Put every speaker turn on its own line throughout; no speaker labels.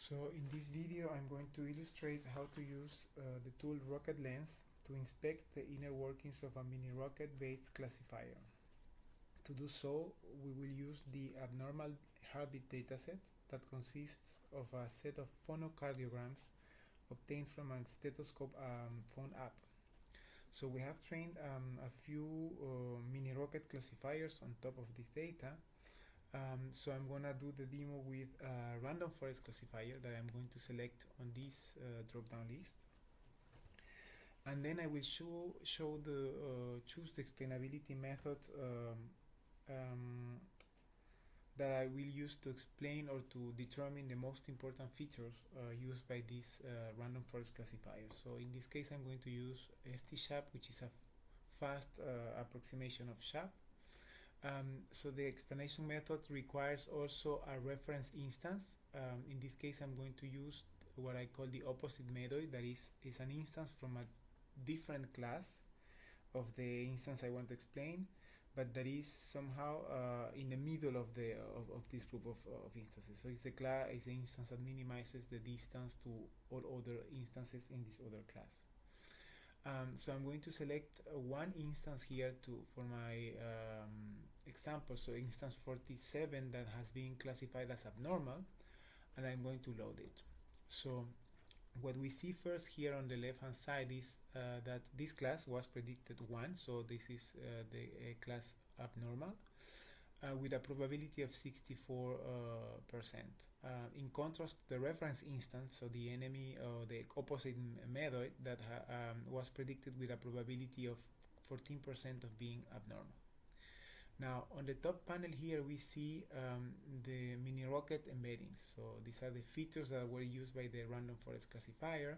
So in this video I'm going to illustrate how to use the tool RocketLens to inspect the inner workings of a MiniROCKET-based classifier. To do so, we will use the abnormal heartbeat dataset that consists of a set of phonocardiograms obtained from a stethoscope phone app. So we have trained a few MiniROCKET classifiers on top of this data. So I'm gonna do the demo with a random forest classifier that I'm going to select on this drop-down list, and then I will choose the explainability method that I will use to explain or to determine the most important features used by this random forest classifier. So in this case I'm going to use ST-SHAP, which is a fast approximation of SHAP. So the explanation method requires also a reference instance. In this case I'm going to use what I call the opposite method, that is an instance from a different class of the instance I want to explain, but that is somehow in the middle of this group of instances. So it's the instance that minimizes the distance to all other instances in this other class. So I'm going to select one instance here for my example, so instance 47 that has been classified as abnormal, and I'm going to load it. So what we see first here on the left hand side is that this class was predicted 1, so this is the class abnormal with a probability of 64%. In contrast, the reference instance, so the enemy or the opposite method, that was predicted with a probability of 14% of being abnormal. Now on the top panel here we see the MiniROCKET embeddings. So these are the features that were used by the random forest classifier.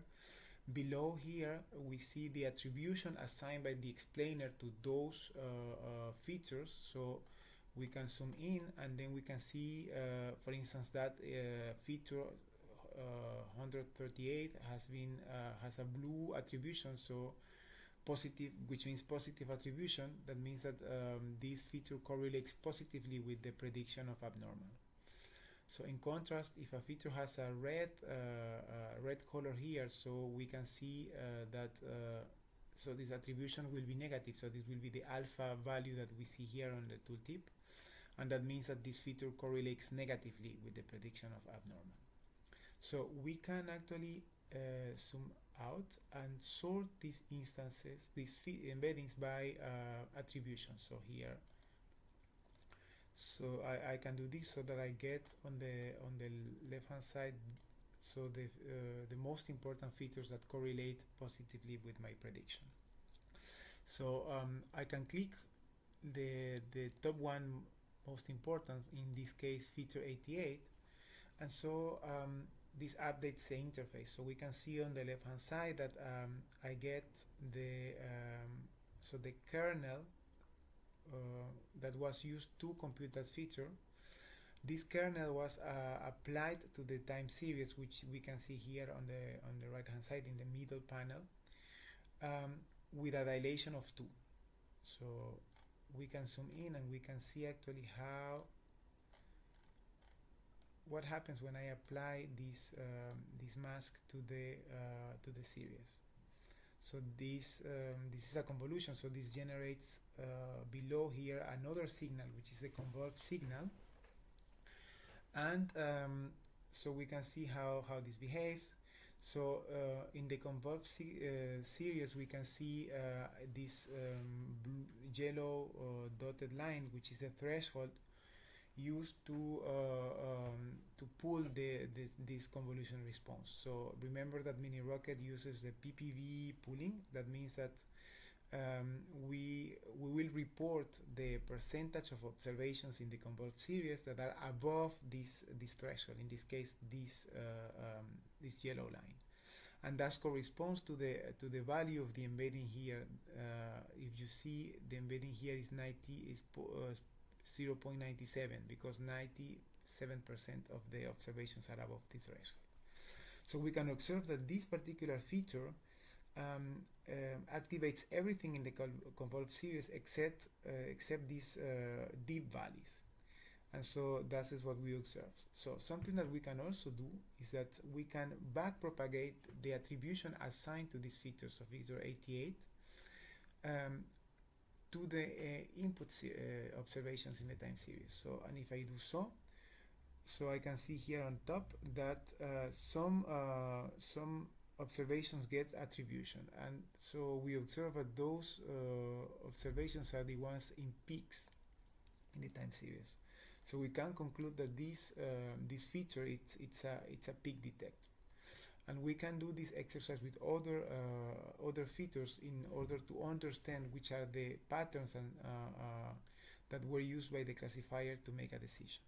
Below here we see the attribution assigned by the explainer to those features. So we can zoom in and then we can see for instance that feature 138 has a blue attribution, so positive, which means positive attribution. That means that this feature correlates positively with the prediction of abnormal. So in contrast, if a feature has a red color here, so we can see that so this attribution will be negative, so this will be the alpha value that we see here on the tooltip, and that means that this feature correlates negatively with the prediction of abnormal. So we can actually zoom out and sort these instances, these embeddings by attribution. So here, so I can do this so that I get on the left hand side, so the most important features that correlate positively with my prediction. So I can click the top one most important, in this case feature 88, and so this updates the interface. So we can see on the left hand side that I get the so the kernel that was used to compute that feature. This kernel was applied to the time series, which we can see here on the right hand side in the middle panel, with a dilation of 2. So we can zoom in and we can see actually what happens when I apply this mask to the series. So this is a convolution, so this generates below here another signal, which is the convolved signal, and so we can see how this behaves. So in the convolved series we can see this yellow dotted line, which is the threshold used to pull this convolution response. So remember that MiniROCKET uses the PPV pooling. That means that we will report the percentage of observations in the convolved series that are above this threshold, in this case this yellow line, and that corresponds to the value of the embedding here. If you see, the embedding here is 0.97, because 97% of the observations are above the threshold. So we can observe that this particular feature activates everything in the convolved series except these deep valleys. And so that is what we observe. So something that we can also do is that we can backpropagate the attribution assigned to these features, so feature 88, to the input observations in the time series. So, and if I do so, so I can see here on top that some observations get attribution, and so we observe that those observations are the ones in peaks in the time series. So we can conclude that this feature it's a peak detector, and we can do this exercise with other features in order to understand which are the patterns and that were used by the classifier to make a decision.